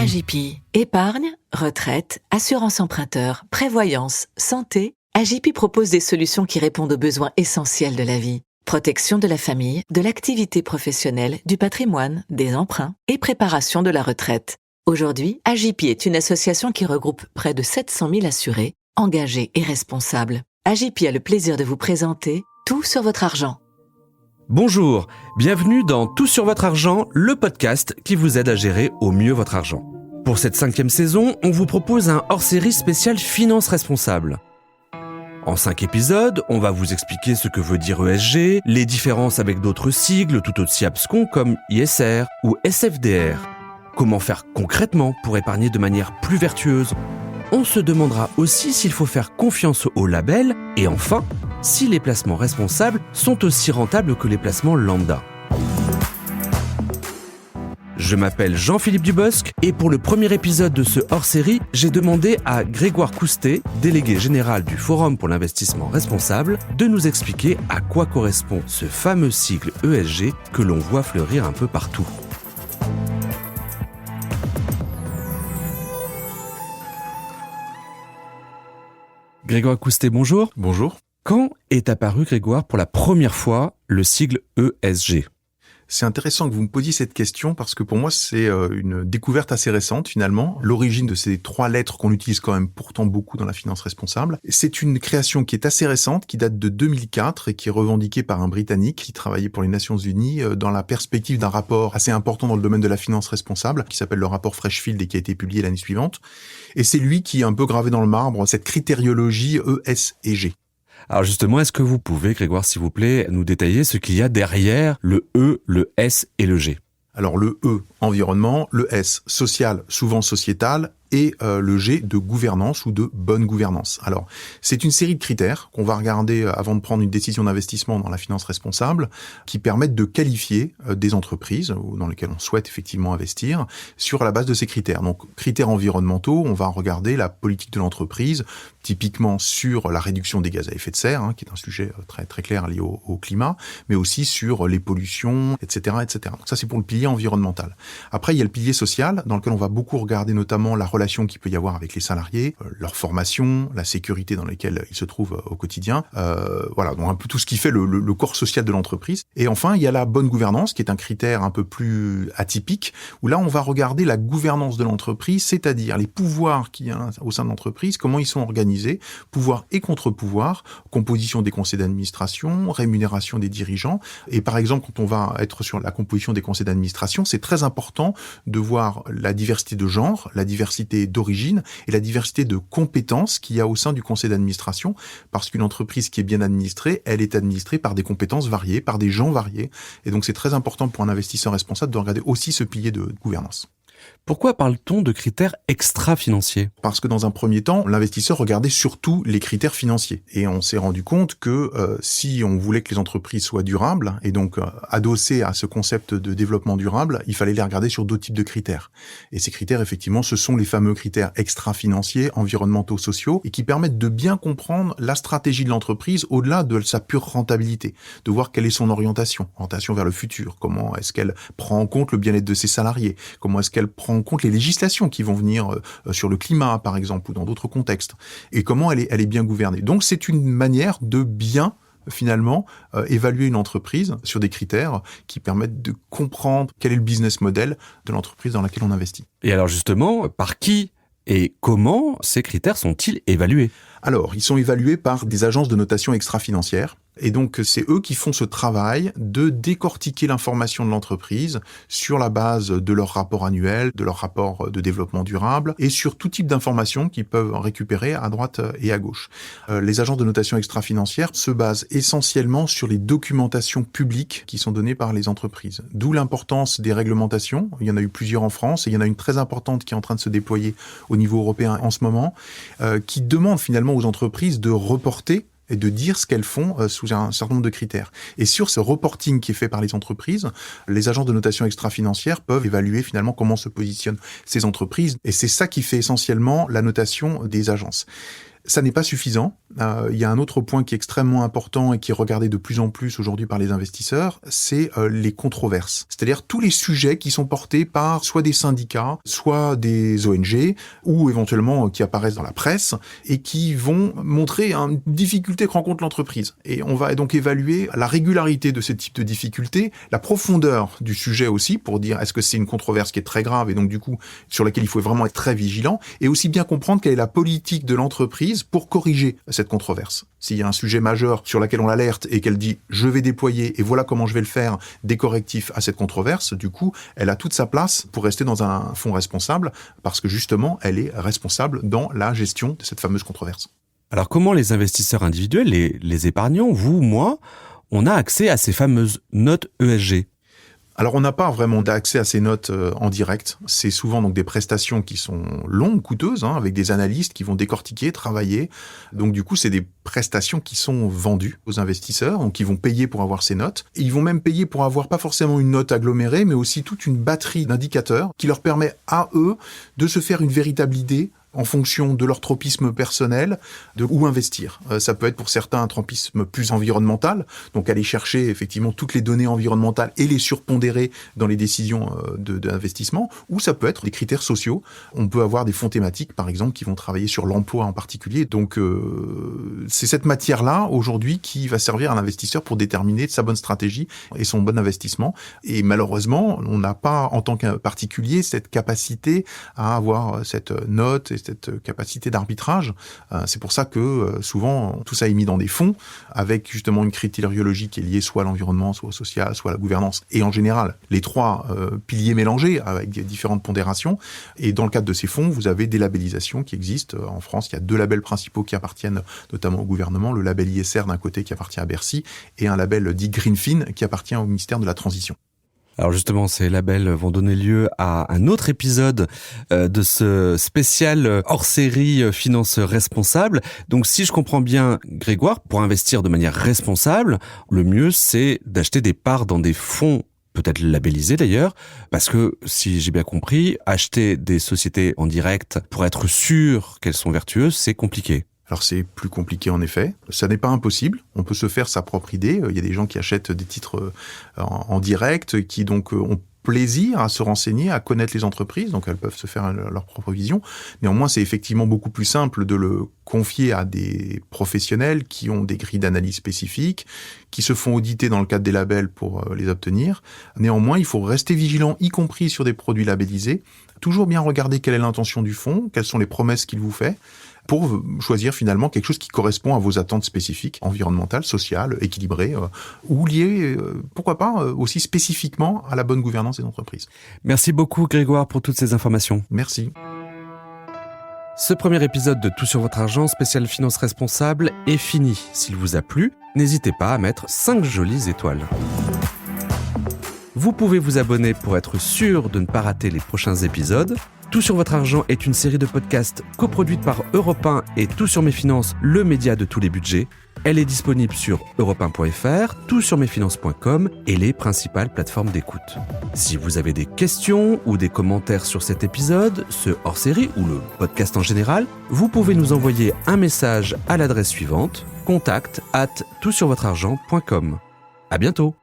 AJP. Épargne, retraite, assurance emprunteur, prévoyance, santé. AJP propose des solutions qui répondent aux besoins essentiels de la vie. Protection de la famille, de l'activité professionnelle, du patrimoine, des emprunts et préparation de la retraite. Aujourd'hui, AJP est une association qui regroupe près de 700 000 assurés, engagés et responsables. AJP a le plaisir de vous présenter Tout sur votre argent. Bonjour, bienvenue dans Tout sur votre argent, le podcast qui vous aide à gérer au mieux votre argent. Pour cette 5e saison, on vous propose un hors-série spécial Finances responsables. En 5 épisodes, on va vous expliquer ce que veut dire ESG, les différences avec d'autres sigles tout aussi abscons comme ISR ou SFDR. Comment faire concrètement pour épargner de manière plus vertueuse. On se demandera aussi s'il faut faire confiance au label et enfin, si les placements responsables sont aussi rentables que les placements lambda. Je m'appelle Jean-Philippe Dubosc et pour le premier épisode de ce hors-série, j'ai demandé à Grégoire Coustet, délégué général du Forum pour l'investissement responsable, de nous expliquer à quoi correspond ce fameux sigle ESG que l'on voit fleurir un peu partout. Grégoire Coustet, bonjour. Bonjour. Quand est apparu, Grégoire, pour la première fois le sigle ESG ? C'est intéressant que vous me posiez cette question parce que pour moi, c'est une découverte assez récente finalement. L'origine de ces 3 lettres qu'on utilise quand même pourtant beaucoup dans la finance responsable. C'est une création qui est assez récente, qui date de 2004 et qui est revendiquée par un Britannique qui travaillait pour les Nations Unies dans la perspective d'un rapport assez important dans le domaine de la finance responsable qui s'appelle le rapport Freshfield et qui a été publié l'année suivante. Et c'est lui qui a un peu gravé dans le marbre cette critériologie E, S et G. Alors justement, est-ce que vous pouvez, Grégoire, s'il vous plaît, nous détailler ce qu'il y a derrière le E, le S et le G ? Alors le E, environnement, le S, social, souvent sociétal, et le G de gouvernance ou de bonne gouvernance. Alors, c'est une série de critères qu'on va regarder avant de prendre une décision d'investissement dans la finance responsable qui permettent de qualifier des entreprises dans lesquelles on souhaite effectivement investir sur la base de ces critères. Donc, critères environnementaux, on va regarder la politique de l'entreprise, typiquement sur la réduction des gaz à effet de serre, qui est un sujet très très clair lié au climat, mais aussi sur les pollutions, etc., etc. Donc ça, c'est pour le pilier environnemental. Après, il y a le pilier social, dans lequel on va beaucoup regarder notamment la relation qu'il peut y avoir avec les salariés, leur formation, la sécurité dans laquelle ils se trouvent au quotidien. Voilà, donc un peu tout ce qui fait le corps social de l'entreprise. Et enfin, il y a la bonne gouvernance, qui est un critère un peu plus atypique, où là, on va regarder la gouvernance de l'entreprise, c'est-à-dire les pouvoirs qu'il y a au sein de l'entreprise, comment ils sont organisés, pouvoir et contre-pouvoir, composition des conseils d'administration, rémunération des dirigeants. Et par exemple, quand on va être sur la composition des conseils d'administration, c'est très important de voir la diversité de genre, la diversité d'origine et la diversité de compétences qu'il y a au sein du conseil d'administration, parce qu'une entreprise qui est bien administrée, elle est administrée par des compétences variées, par des gens variés. Et donc c'est très important pour un investisseur responsable de regarder aussi ce pilier de gouvernance. Pourquoi parle-t-on de critères extra-financiers ? Parce que dans un premier temps, l'investisseur regardait surtout les critères financiers. Et on s'est rendu compte que si on voulait que les entreprises soient durables, et donc adossées à ce concept de développement durable, il fallait les regarder sur d'autres types de critères. Et ces critères, effectivement, ce sont les fameux critères extra-financiers, environnementaux, sociaux, et qui permettent de bien comprendre la stratégie de l'entreprise au-delà de sa pure rentabilité, de voir quelle est son orientation vers le futur, comment est-ce qu'elle prend en compte le bien-être de ses salariés, comment est-ce qu'elle prend en compte les législations qui vont venir sur le climat, par exemple, ou dans d'autres contextes, et comment elle est bien gouvernée. Donc, c'est une manière de bien, finalement, évaluer une entreprise sur des critères qui permettent de comprendre quel est le business model de l'entreprise dans laquelle on investit. Et alors, justement, par qui et comment ces critères sont-ils évalués ? Alors, ils sont évalués par des agences de notation extra-financières. Et donc, c'est eux qui font ce travail de décortiquer l'information de l'entreprise sur la base de leur rapport annuel, de leur rapport de développement durable et sur tout type d'informations qu'ils peuvent récupérer à droite et à gauche. Les agences de notation extra-financière se basent essentiellement sur les documentations publiques qui sont données par les entreprises. D'où l'importance des réglementations. Il y en a eu plusieurs en France et il y en a une très importante qui est en train de se déployer au niveau européen en ce moment, qui demande finalement aux entreprises de reporter et de dire ce qu'elles font sous un certain nombre de critères. Et sur ce reporting qui est fait par les entreprises, les agences de notation extra-financière peuvent évaluer finalement comment se positionnent ces entreprises. Et c'est ça qui fait essentiellement la notation des agences. Ça n'est pas suffisant. Il y a un autre point qui est extrêmement important et qui est regardé de plus en plus aujourd'hui par les investisseurs, c'est les controverses. C'est-à-dire tous les sujets qui sont portés par soit des syndicats, soit des ONG, ou éventuellement qui apparaissent dans la presse, et qui vont montrer une difficulté que rencontre l'entreprise. Et on va donc évaluer la régularité de ce type de difficulté, la profondeur du sujet aussi, pour dire est-ce que c'est une controverse qui est très grave et donc du coup sur laquelle il faut vraiment être très vigilant, et aussi bien comprendre quelle est la politique de l'entreprise pour corriger cette controverse. S'il y a un sujet majeur sur lequel on l'alerte et qu'elle dit « je vais déployer et voilà comment je vais le faire » des correctifs à cette controverse, du coup, elle a toute sa place pour rester dans un fonds responsable parce que justement, elle est responsable dans la gestion de cette fameuse controverse. Alors comment les investisseurs individuels, les épargnants, vous, moi, on a accès à ces fameuses notes ESG ? Alors, on n'a pas vraiment d'accès à ces notes en direct. C'est souvent donc des prestations qui sont longues, coûteuses, avec des analystes qui vont décortiquer, travailler. Donc, du coup, c'est des prestations qui sont vendues aux investisseurs, donc ils vont payer pour avoir ces notes. Et ils vont même payer pour avoir pas forcément une note agglomérée, mais aussi toute une batterie d'indicateurs qui leur permet à eux de se faire une véritable idée en fonction de leur tropisme personnel, de où investir. Ça peut être pour certains un tropisme plus environnemental, donc aller chercher effectivement toutes les données environnementales et les surpondérer dans les décisions d'investissement, ou ça peut être des critères sociaux. On peut avoir des fonds thématiques, par exemple, qui vont travailler sur l'emploi en particulier. Donc c'est cette matière-là, aujourd'hui, qui va servir à l'investisseur pour déterminer sa bonne stratégie et son bon investissement. Et malheureusement, on n'a pas, en tant que particulier, cette capacité à avoir cette note et cette capacité d'arbitrage. C'est pour ça que souvent, tout ça est mis dans des fonds avec justement une critériologie qui est liée soit à l'environnement, soit au social, soit à la gouvernance. Et en général, les trois piliers mélangés avec différentes pondérations. Et dans le cadre de ces fonds, vous avez des labellisations qui existent. En France, il y a 2 labels principaux qui appartiennent notamment au gouvernement. Le label ISR d'un côté qui appartient à Bercy et un label dit Greenfin qui appartient au ministère de la Transition. Alors justement, ces labels vont donner lieu à un autre épisode de ce spécial hors-série Finance responsable. Donc si je comprends bien, Grégoire, pour investir de manière responsable, le mieux c'est d'acheter des parts dans des fonds peut-être labellisés d'ailleurs, parce que si j'ai bien compris, acheter des sociétés en direct pour être sûr qu'elles sont vertueuses, c'est compliqué. Alors c'est plus compliqué en effet, ça n'est pas impossible, on peut se faire sa propre idée, il y a des gens qui achètent des titres en direct, qui donc ont plaisir à se renseigner, à connaître les entreprises, donc elles peuvent se faire leur propre vision. Néanmoins, c'est effectivement beaucoup plus simple de le confier à des professionnels qui ont des grilles d'analyse spécifiques, qui se font auditer dans le cadre des labels pour les obtenir. Néanmoins, il faut rester vigilant, y compris sur des produits labellisés, toujours bien regarder quelle est l'intention du fonds, quelles sont les promesses qu'il vous fait, pour choisir finalement quelque chose qui correspond à vos attentes spécifiques, environnementales, sociales, équilibrées, ou liées, pourquoi pas, aussi spécifiquement à la bonne gouvernance des entreprises. Merci beaucoup Grégoire pour toutes ces informations. Merci. Ce premier épisode de Tout sur votre argent, spécial finance responsable, est fini. S'il vous a plu, n'hésitez pas à mettre 5 jolies étoiles. Vous pouvez vous abonner pour être sûr de ne pas rater les prochains épisodes. Tout sur votre argent est une série de podcasts coproduite par Europe 1 et Tout sur mes finances, le média de tous les budgets. Elle est disponible sur europe1.fr, toutsurmesfinances.com et les principales plateformes d'écoute. Si vous avez des questions ou des commentaires sur cet épisode, ce hors-série ou le podcast en général, vous pouvez nous envoyer un message à l'adresse suivante, contact@toutsurvotreargent.com. À bientôt.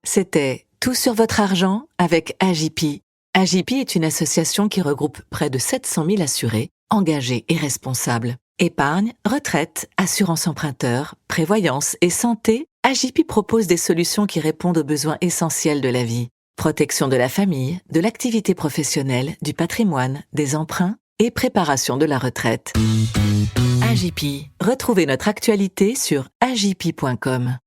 C'était Tout sur votre argent avec AJP. AJP est une association qui regroupe près de 700 000 assurés, engagés et responsables. Épargne, retraite, assurance emprunteur, prévoyance et santé, AJP propose des solutions qui répondent aux besoins essentiels de la vie. Protection de la famille, de l'activité professionnelle, du patrimoine, des emprunts et préparation de la retraite. AJP. Retrouvez notre actualité sur ajp.com.